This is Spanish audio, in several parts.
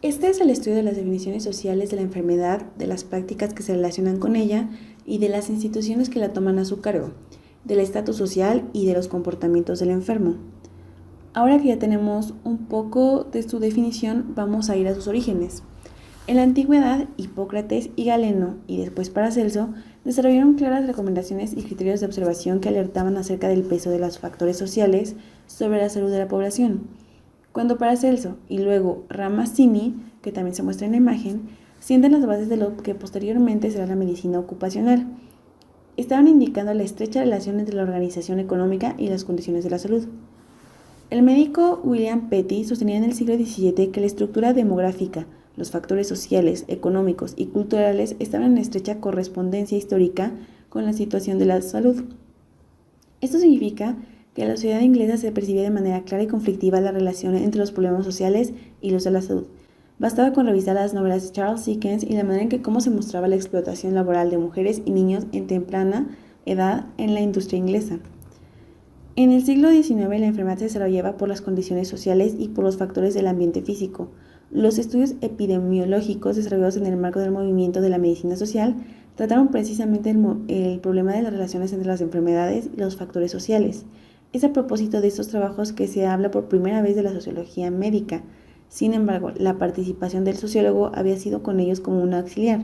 Este es el estudio de las definiciones sociales de la enfermedad, de las prácticas que se relacionan con ella y de las instituciones que la toman a su cargo, del estatus social y de los comportamientos del enfermo. Ahora que ya tenemos un poco de su definición, vamos a ir a sus orígenes. En la antigüedad, Hipócrates y Galeno, y después Paracelso, desarrollaron claras recomendaciones y criterios de observación que alertaban acerca del peso de los factores sociales sobre la salud de la población. Cuando Paracelso y luego Ramazzini, que también se muestra en la imagen, sientan las bases de lo que posteriormente será la medicina ocupacional, estaban indicando la estrecha relación entre la organización económica y las condiciones de la salud. El médico William Petty sostenía en el siglo XVII que la estructura demográfica, los factores sociales, económicos y culturales estaban en estrecha correspondencia histórica con la situación de la salud. Esto significa que en la sociedad inglesa se percibía de manera clara y conflictiva la relación entre los problemas sociales y los de la salud. Bastaba con revisar las novelas de Charles Dickens y la manera en que cómo se mostraba la explotación laboral de mujeres y niños en temprana edad en la industria inglesa. En el siglo XIX la enfermedad se desarrollaba por las condiciones sociales y por los factores del ambiente físico. Los estudios epidemiológicos desarrollados en el marco del movimiento de la medicina social trataron precisamente el problema de las relaciones entre las enfermedades y los factores sociales. Es a propósito de estos trabajos que se habla por primera vez de la sociología médica. Sin embargo, la participación del sociólogo había sido con ellos como un auxiliar.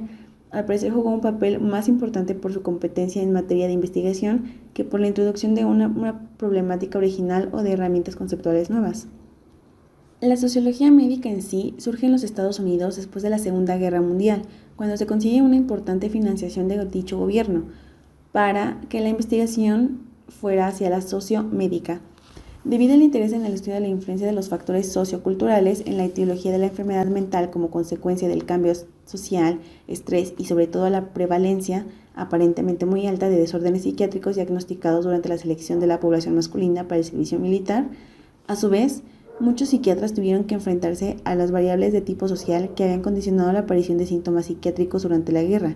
Al parecer jugó un papel más importante por su competencia en materia de investigación que por la introducción de una problemática original o de herramientas conceptuales nuevas. La sociología médica en sí surge en los Estados Unidos después de la Segunda Guerra Mundial, cuando se consigue una importante financiación de dicho gobierno para que la investigación fuera hacia la sociomédica. Debido al interés en el estudio de la influencia de los factores socioculturales en la etiología de la enfermedad mental como consecuencia del cambio social, estrés y sobre todo la prevalencia aparentemente muy alta de desórdenes psiquiátricos diagnosticados durante la selección de la población masculina para el servicio militar, a su vez, muchos psiquiatras tuvieron que enfrentarse a las variables de tipo social que habían condicionado la aparición de síntomas psiquiátricos durante la guerra,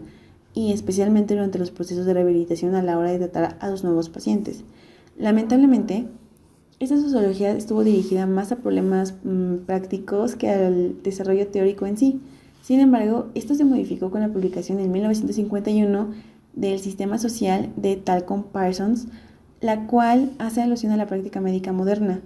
y especialmente durante los procesos de rehabilitación a la hora de tratar a los nuevos pacientes. Lamentablemente, esta sociología estuvo dirigida más a problemas prácticos que al desarrollo teórico en sí. Sin embargo, esto se modificó con la publicación en 1951 del Sistema Social de Talcott Parsons, la cual hace alusión a la práctica médica moderna.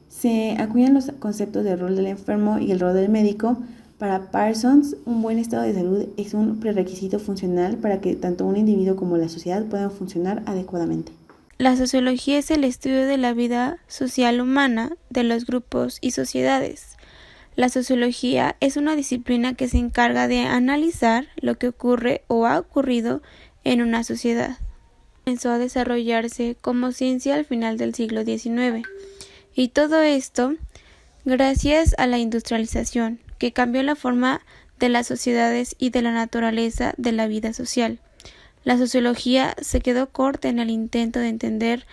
Se acuñan los conceptos del rol del enfermo y el rol del médico. Para Parsons, un buen estado de salud es un prerequisito funcional para que tanto un individuo como la sociedad puedan funcionar adecuadamente. La sociología es el estudio de la vida social humana, de los grupos y sociedades. La sociología es una disciplina que se encarga de analizar lo que ocurre o ha ocurrido en una sociedad. Comenzó a desarrollarse como ciencia al final del siglo XIX. Y todo esto gracias a la industrialización, que cambió la forma de las sociedades y de la naturaleza de la vida social. La sociología se quedó corta en el intento de entender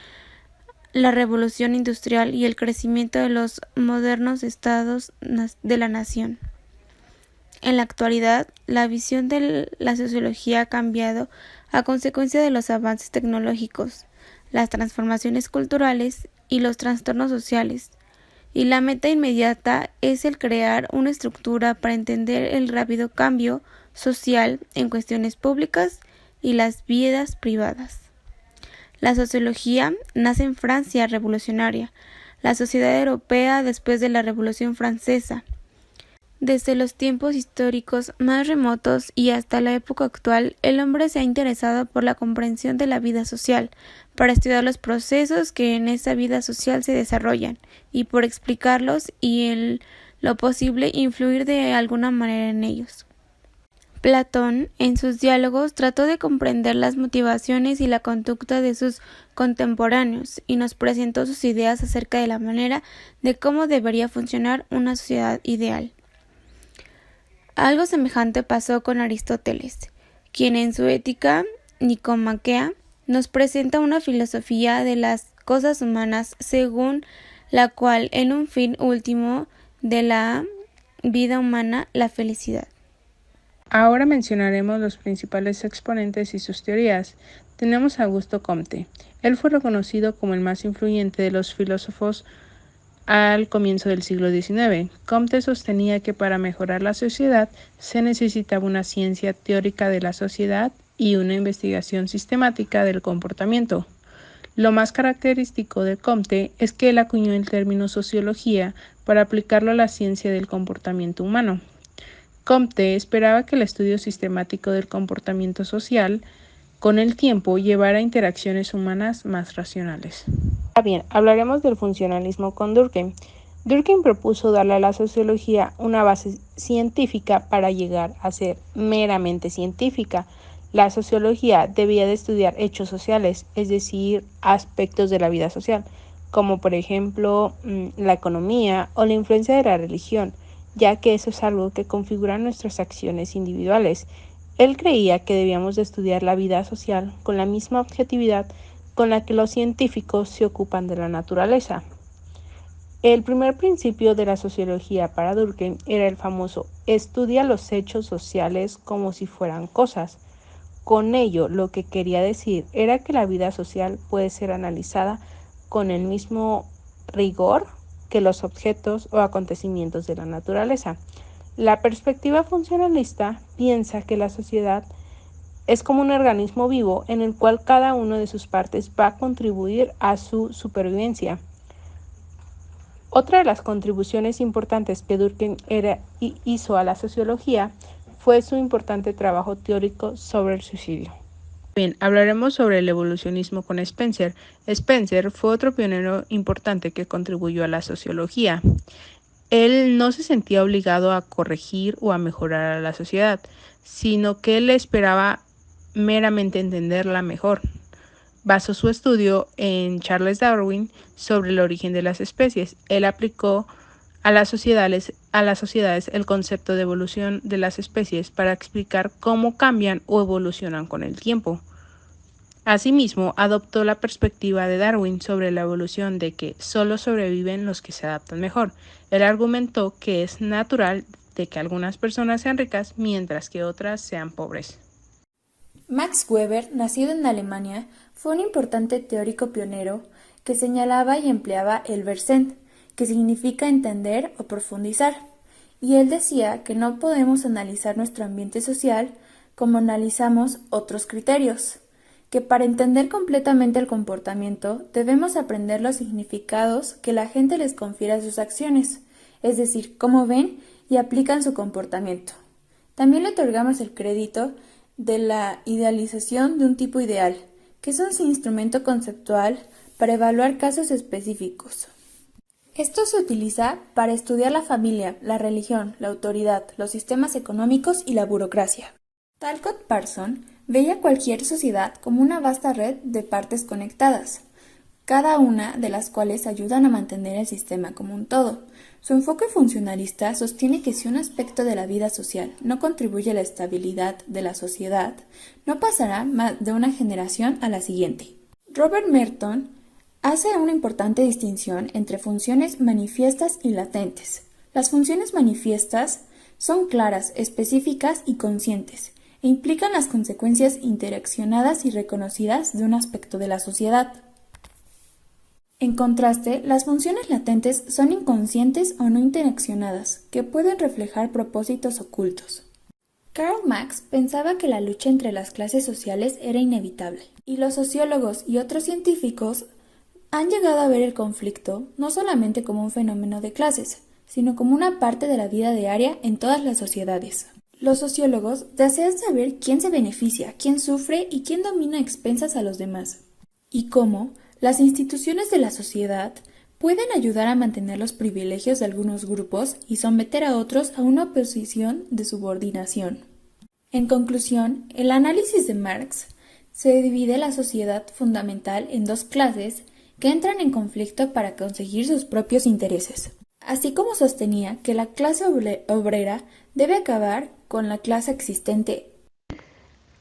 la revolución industrial y el crecimiento de los modernos estados de la nación. En la actualidad, la visión de la sociología ha cambiado a consecuencia de los avances tecnológicos, las transformaciones culturales y los trastornos sociales, y la meta inmediata es el crear una estructura para entender el rápido cambio social en cuestiones públicas y las vidas privadas. La sociología nace en Francia revolucionaria, la sociedad europea después de la Revolución Francesa. Desde los tiempos históricos más remotos y hasta la época actual, el hombre se ha interesado por la comprensión de la vida social, para estudiar los procesos que en esa vida social se desarrollan, y por explicarlos y en lo posible influir de alguna manera en ellos. Platón, en sus diálogos, trató de comprender las motivaciones y la conducta de sus contemporáneos y nos presentó sus ideas acerca de la manera de cómo debería funcionar una sociedad ideal. Algo semejante pasó con Aristóteles, quien en su Ética Nicomaquea nos presenta una filosofía de las cosas humanas según la cual en un fin último de la vida humana, la felicidad. Ahora mencionaremos los principales exponentes y sus teorías. Tenemos a Augusto Comte. Él fue reconocido como el más influyente de los filósofos al comienzo del siglo XIX. Comte sostenía que para mejorar la sociedad se necesitaba una ciencia teórica de la sociedad y una investigación sistemática del comportamiento. Lo más característico de Comte es que él acuñó el término sociología para aplicarlo a la ciencia del comportamiento humano. Comte esperaba que el estudio sistemático del comportamiento social con el tiempo llevara a interacciones humanas más racionales. Bien, hablaremos del funcionalismo con Durkheim. Durkheim propuso darle a la sociología una base científica para llegar a ser meramente científica. La sociología debía de estudiar hechos sociales, es decir, aspectos de la vida social, como por ejemplo la economía o la influencia de la religión, ya que eso es algo que configura nuestras acciones individuales. Él creía que debíamos de estudiar la vida social con la misma objetividad con la que los científicos se ocupan de la naturaleza. El primer principio de la sociología para Durkheim era el famoso estudia los hechos sociales como si fueran cosas. Con ello, lo que quería decir era que la vida social puede ser analizada con el mismo rigor que los objetos o acontecimientos de la naturaleza. La perspectiva funcionalista piensa que la sociedad es como un organismo vivo en el cual cada una de sus partes va a contribuir a su supervivencia. Otra de las contribuciones importantes que Durkheim hizo a la sociología fue su importante trabajo teórico sobre el suicidio. Bien, hablaremos sobre el evolucionismo con Spencer. Spencer fue otro pionero importante que contribuyó a la sociología. Él no se sentía obligado a corregir o a mejorar a la sociedad, sino que él esperaba meramente entenderla mejor. Basó su estudio en Charles Darwin sobre el origen de las especies. Él aplicó a las sociedades el concepto de evolución de las especies para explicar cómo cambian o evolucionan con el tiempo. Asimismo, adoptó la perspectiva de Darwin sobre la evolución de que solo sobreviven los que se adaptan mejor. Él argumentó que es natural de que algunas personas sean ricas mientras que otras sean pobres. Max Weber, nacido en Alemania, fue un importante teórico pionero que señalaba y empleaba el Versend, que significa entender o profundizar, y él decía que no podemos analizar nuestro ambiente social como analizamos otros criterios, que para entender completamente el comportamiento debemos aprender los significados que la gente les confiere a sus acciones, es decir, cómo ven y aplican su comportamiento. También le otorgamos el crédito de la idealización de un tipo ideal, que es un instrumento conceptual para evaluar casos específicos. Esto se utiliza para estudiar la familia, la religión, la autoridad, los sistemas económicos y la burocracia. Talcott Parsons veía cualquier sociedad como una vasta red de partes conectadas, cada una de las cuales ayudan a mantener el sistema como un todo. Su enfoque funcionalista sostiene que si un aspecto de la vida social no contribuye a la estabilidad de la sociedad, no pasará más de una generación a la siguiente. Robert Merton hace una importante distinción entre funciones manifiestas y latentes. Las funciones manifiestas son claras, específicas y conscientes, e implican las consecuencias interaccionadas y reconocidas de un aspecto de la sociedad. En contraste, las funciones latentes son inconscientes o no interaccionadas, que pueden reflejar propósitos ocultos. Karl Marx pensaba que la lucha entre las clases sociales era inevitable, y los sociólogos y otros científicos han llegado a ver el conflicto no solamente como un fenómeno de clases, sino como una parte de la vida diaria en todas las sociedades. Los sociólogos desean saber quién se beneficia, quién sufre y quién domina a expensas a los demás, y cómo las instituciones de la sociedad pueden ayudar a mantener los privilegios de algunos grupos y someter a otros a una posición de subordinación. En conclusión, el análisis de Marx se divide la sociedad fundamental en dos clases que entran en conflicto para conseguir sus propios intereses, así como sostenía que la clase obrera debe acabar con la clase existente.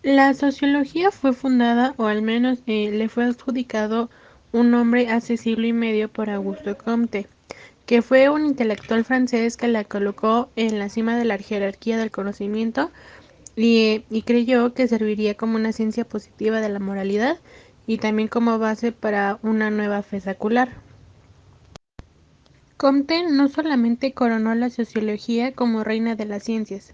La sociología fue fundada, o al menos le fue adjudicado un nombre hace siglo y medio por Auguste Comte, que fue un intelectual francés que la colocó en la cima de la jerarquía del conocimiento y creyó que serviría como una ciencia positiva de la moralidad y también como base para una nueva fe secular. Comte no solamente coronó la sociología como reina de las ciencias,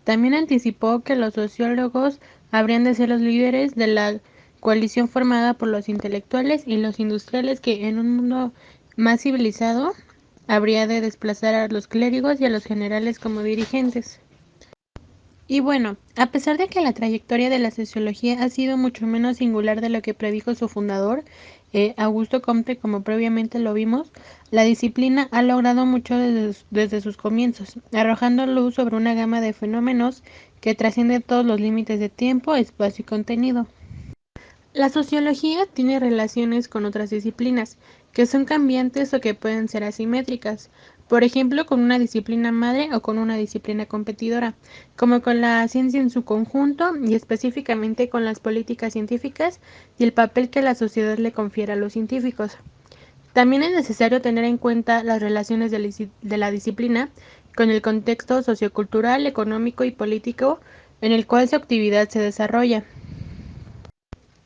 también anticipó que los sociólogos habrían de ser los líderes de la coalición formada por los intelectuales y los industriales que en un mundo más civilizado habría de desplazar a los clérigos y a los generales como dirigentes. Y bueno, a pesar de que la trayectoria de la sociología ha sido mucho menos singular de lo que predijo su fundador, Augusto Comte, como previamente lo vimos, la disciplina ha logrado mucho desde sus comienzos, arrojando luz sobre una gama de fenómenos que trasciende todos los límites de tiempo, espacio y contenido. La sociología tiene relaciones con otras disciplinas, que son cambiantes o que pueden ser asimétricas, por ejemplo, con una disciplina madre o con una disciplina competidora, como con la ciencia en su conjunto y específicamente con las políticas científicas y el papel que la sociedad le confiere a los científicos. También es necesario tener en cuenta las relaciones de la disciplina con el contexto sociocultural, económico y político en el cual su actividad se desarrolla.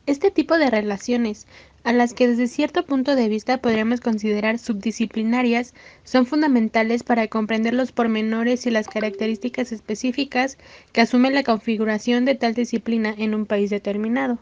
Este tipo de relaciones, a las que desde cierto punto de vista podríamos considerar subdisciplinarias, son fundamentales para comprender los pormenores y las características específicas que asume la configuración de tal disciplina en un país determinado.